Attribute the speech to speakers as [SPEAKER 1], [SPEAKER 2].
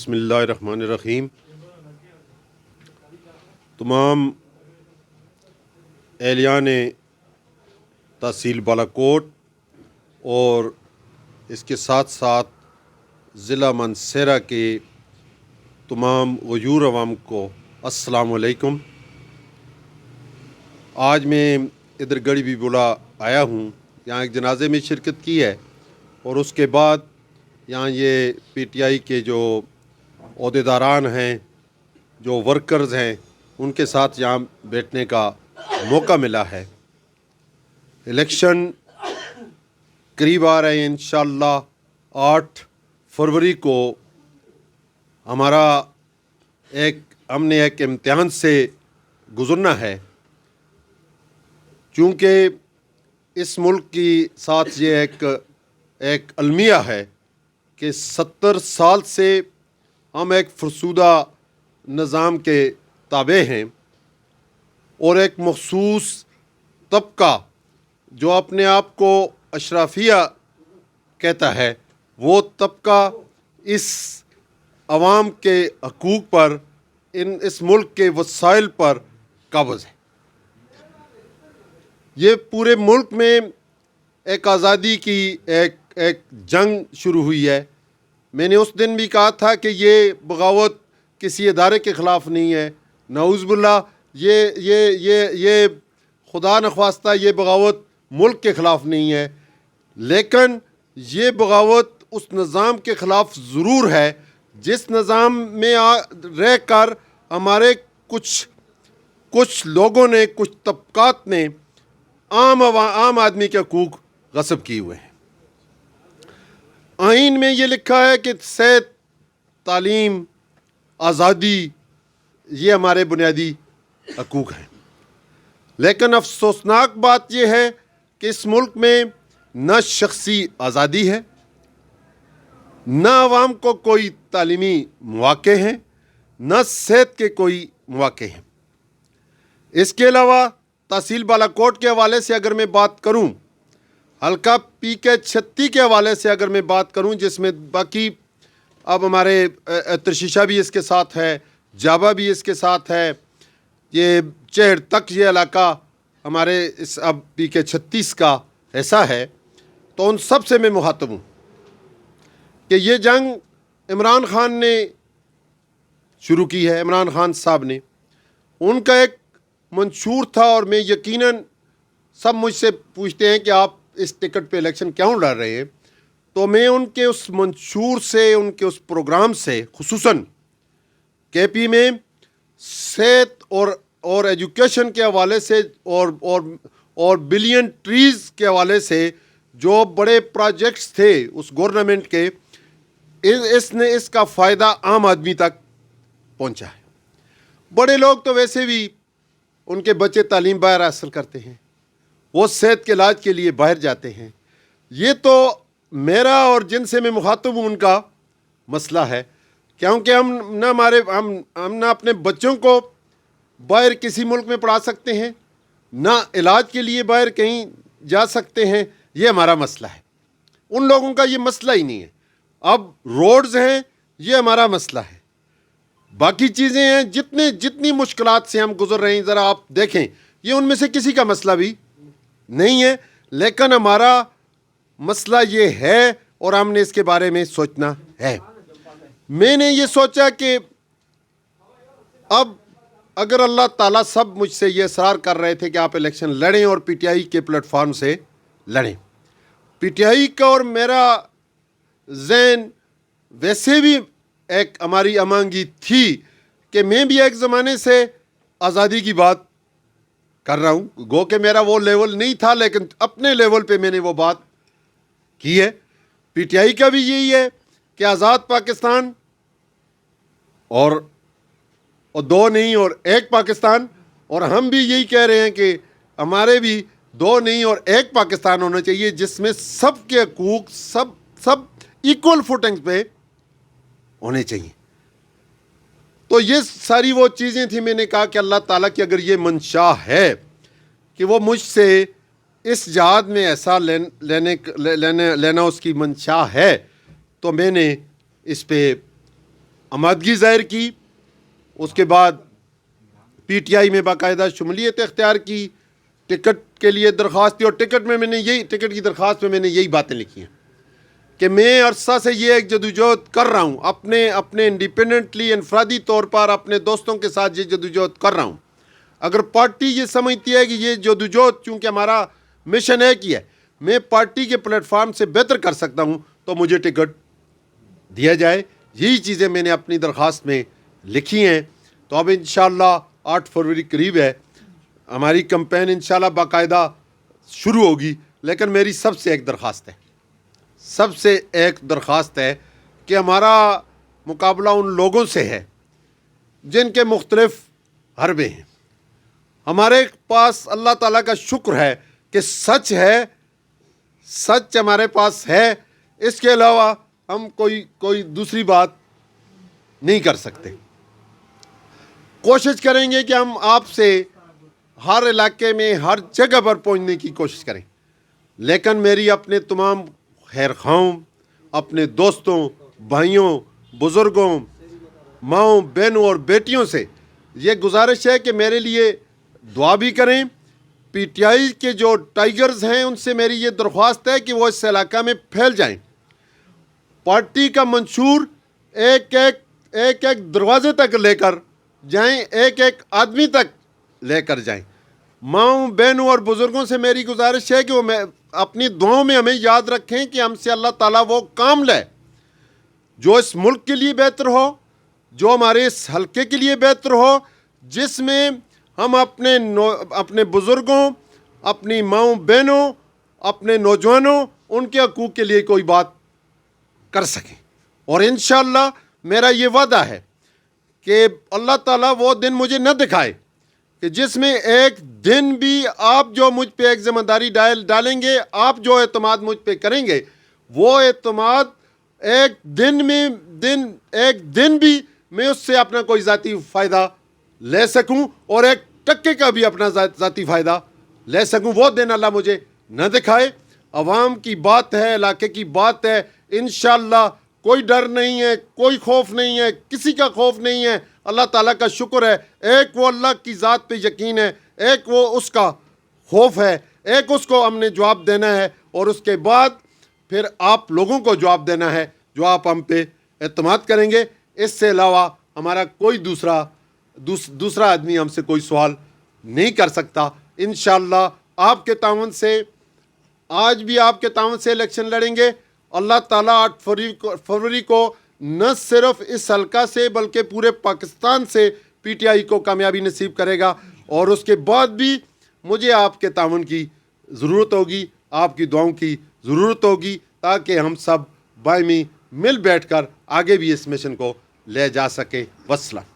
[SPEAKER 1] बिस्मिल्लाहिर्रहमानिर्रहीम। तमाम एहलियान तहसील बालाकोट और इसके साथ साथ ज़िला मानसहरा के तमाम गयूर अवाम को अस्सलाम वालेकुम। आज मैं इधर गड़ी बीबुला आया हूँ, यहाँ एक जनाजे में शिरकत की है और उसके बाद यहाँ ये पीटीआई के जो ओहदेदारान हैं, जो वर्कर्स हैं, उनके साथ यहाँ बैठने का मौका मिला है। इलेक्शन करीब आ रहे हैं, इंशाअल्लाह 8 फरवरी को हमने एक इम्तिहान से गुज़रना है, चूँकि इस मुल्क की साथ ये एक अलमिया है कि 70 साल से हम एक फरसूदा निज़ाम के ताबे हैं और एक मखसूस तबका जो अपने आप को अशराफिया कहता है, वो तबका इस अवाम के हकूक़ पर, इस मुल्क के वसाइल पर काबिज़ है। ये पूरे मुल्क में एक आज़ादी की एक जंग शुरू हुई है। मैंने उस दिन भी कहा था कि ये बगावत किसी इदारे के ख़िलाफ़ नहीं है, नाउज़ुबिल्लाह, ये खुदा नख्वास्ता ये बगावत मुल्क के ख़िलाफ़ नहीं है, लेकिन ये बगावत उस निज़ाम के ख़िलाफ़ ज़रूर है जिस निज़ाम में रह कर हमारे कुछ लोगों ने, कुछ तबकात ने आम आदमी के हकूक़ गस्ब किए हुए हैं। आइन में ये लिखा है कि सेहत, तालीम, आज़ादी ये हमारे बुनियादी हकूक़ हैं, लेकिन अफसोसनाक बात यह है कि इस मुल्क में न शख्सी आज़ादी है, न आवाम को कोई तालीमी मौक़े हैं, न सेहत के कोई मौक़े हैं। इसके अलावा तहसील बालाकोट के हवाले से अगर मैं बात करूं, हल्का PK 36 के हवाले से अगर मैं बात करूं, जिसमें बाकी अब हमारे तर्शीशा भी इसके साथ है, जाबा भी इसके साथ है, ये चेहर तक ये इलाका हमारे इस अब PK 36 का ऐसा है, तो उन सब से मैं मुखातब हूँ कि ये जंग इमरान खान ने शुरू की है। इमरान खान साहब ने, उनका एक मंशूर था और मैं यकीनन, सब मुझसे पूछते हैं कि आप इस टिकट पे इलेक्शन क्यों लड़ रहे हैं, तो मैं उनके उस मंशूर से, उनके उस प्रोग्राम से, खुसूसन KP में सेहत और एजुकेशन के हवाले से और बिलियन ट्रीज़ के हवाले से जो बड़े प्रोजेक्ट्स थे उस गवर्नमेंट के, इसका फ़ायदा आम आदमी तक पहुंचा है। बड़े लोग तो वैसे भी उनके बच्चे तालीम बाहर हासिल करते हैं, वो सेहत के इलाज के लिए बाहर जाते हैं। ये तो मेरा और जिनसे मैं मुखातब हूँ उनका मसला है, क्योंकि हम ना अपने बच्चों को बाहर किसी मुल्क में पढ़ा सकते हैं, ना इलाज के लिए बाहर कहीं जा सकते हैं। ये हमारा मसला है, उन लोगों का ये मसला ही नहीं है। अब रोड्स हैं, ये हमारा मसला है, बाकी चीज़ें हैं, जितनी मुश्किलात से हम गुजर रहे हैं, ज़रा आप देखें, ये उनमें से किसी का मसला भी नहीं है, लेकिन हमारा मसला ये है और हमने इसके बारे में सोचना है। मैंने ये सोचा कि अब अगर अल्लाह ताला, सब मुझसे ये इसरार कर रहे थे कि आप इलेक्शन लड़ें और PTI के प्लेटफॉर्म से लड़ें। PTI का और मेरा ज़हन वैसे भी एक हमारी अमांगी थी कि मैं भी एक ज़माने से आज़ादी की बात कर रहा हूँ, गो कि मेरा वो लेवल नहीं था, लेकिन अपने लेवल पे मैंने वो बात की है। PTI का भी यही है कि आज़ाद पाकिस्तान और दो नहीं और एक पाकिस्तान, और हम भी यही कह रहे हैं कि हमारे भी दो नहीं और एक पाकिस्तान होना चाहिए, जिसमें सब के हकूक़ सब इक्वल फुटिंग पे होने चाहिए। तो ये सारी वो चीज़ें थी। मैंने कहा कि अल्लाह ताला की अगर ये मंशा है कि वो मुझसे इस जहाद में ऐसा लेना उसकी मंशा है, तो मैंने इस पे آمادگی ظاہر کی، اس کے بعد پی ٹی آئی میں باقاعدہ شمولیت اختیار کی، ٹکٹ کے لیے درخواست دی، اور ٹکٹ کی درخواست میں میں نے یہی باتیں لکھی ہیں کہ میں عرصہ سے یہ ایک جدوجہد کر رہا ہوں، اپنے انڈیپینڈنٹلی انفرادی طور پر اپنے دوستوں کے ساتھ یہ جدوجہد کر رہا ہوں۔ اگر پارٹی یہ سمجھتی ہے کہ یہ جدوجہد چونکہ ہمارا مشن ایک ہی ہے، میں پارٹی کے پلیٹ فارم سے بہتر کر سکتا ہوں، تو مجھے ٹکٹ دیا جائے۔ یہی چیزیں میں نے اپنی درخواست میں لکھی ہیں۔ تو اب انشاءاللہ 8 فروری قریب ہے، ہماری کمپین انشاءاللہ باقاعدہ شروع ہوگی، لیکن میری سب سے ایک درخواست ہے کہ ہمارا مقابلہ ان لوگوں سے ہے جن کے مختلف حربے ہیں۔ ہمارے پاس اللہ تعالیٰ کا شکر ہے کہ سچ ہمارے پاس ہے، اس کے علاوہ ہم کوئی دوسری بات نہیں کر سکتے۔ کوشش کریں گے کہ ہم آپ سے ہر علاقے میں ہر جگہ پر پہنچنے کی کوشش کریں، لیکن میری اپنے تمام خیر خواہوں، اپنے دوستوں، بھائیوں، بزرگوں، ماؤں، بہنوں اور بیٹیوں سے یہ گزارش ہے کہ میرے لیے دعا بھی کریں۔ پی ٹی آئی کے جو ٹائیگرز ہیں ان سے میری یہ درخواست ہے کہ وہ اس علاقہ میں پھیل جائیں، پارٹی کا منشور ایک دروازے تک لے کر جائیں، ایک آدمی تک لے کر جائیں۔ ماؤں، بہنوں اور بزرگوں سے میری گزارش ہے کہ وہ اپنی دعاؤں میں ہمیں یاد رکھیں کہ ہم سے اللہ تعالیٰ وہ کام لے جو اس ملک کے لیے بہتر ہو، جو ہمارے اس حلقے کے لیے بہتر ہو، جس میں ہم اپنے بزرگوں، اپنی ماؤں بہنوں، اپنے نوجوانوں، ان کے حقوق کے لیے کوئی بات کر سکیں۔ اور انشاءاللہ میرا یہ وعدہ ہے کہ اللہ تعالیٰ وہ دن مجھے نہ دکھائے کہ جس میں ایک دن بھی آپ جو مجھ پہ ایک ذمہ داری ڈالیں گے، آپ جو اعتماد مجھ پہ کریں گے، وہ اعتماد ایک دن بھی میں اس سے اپنا کوئی ذاتی فائدہ لے سکوں، اور ایک ٹکے کا بھی اپنا ذاتی فائدہ لے سکوں، وہ دن اللہ مجھے نہ دکھائے۔ عوام کی بات ہے، علاقے کی بات ہے، انشاءاللہ کوئی ڈر نہیں ہے، کوئی خوف نہیں ہے، کسی کا خوف نہیں ہے۔ اللہ تعالیٰ کا شکر ہے، ایک وہ اللہ کی ذات پہ یقین ہے، ایک وہ اس کا خوف ہے، ایک اس کو ہم نے جواب دینا ہے، اور اس کے بعد پھر آپ لوگوں کو جواب دینا ہے جو آپ ہم پہ اعتماد کریں گے۔ اس سے علاوہ ہمارا کوئی دوسرا آدمی ہم سے کوئی سوال نہیں کر سکتا۔ انشاءاللہ آپ کے تعاون سے، آج بھی آپ کے تعاون سے الیکشن لڑیں گے۔ اللہ تعالیٰ 8 فروری کو نہ صرف اس حلقہ سے بلکہ پورے پاکستان سے پی ٹی آئی کو کامیابی نصیب کرے گا، اور اس کے بعد بھی مجھے آپ کے تعاون کی ضرورت ہوگی، آپ کی دعاؤں کی ضرورت ہوگی، تاکہ ہم سب باہمی مل بیٹھ کر آگے بھی اس مشن کو لے جا سکیں۔ وسلام۔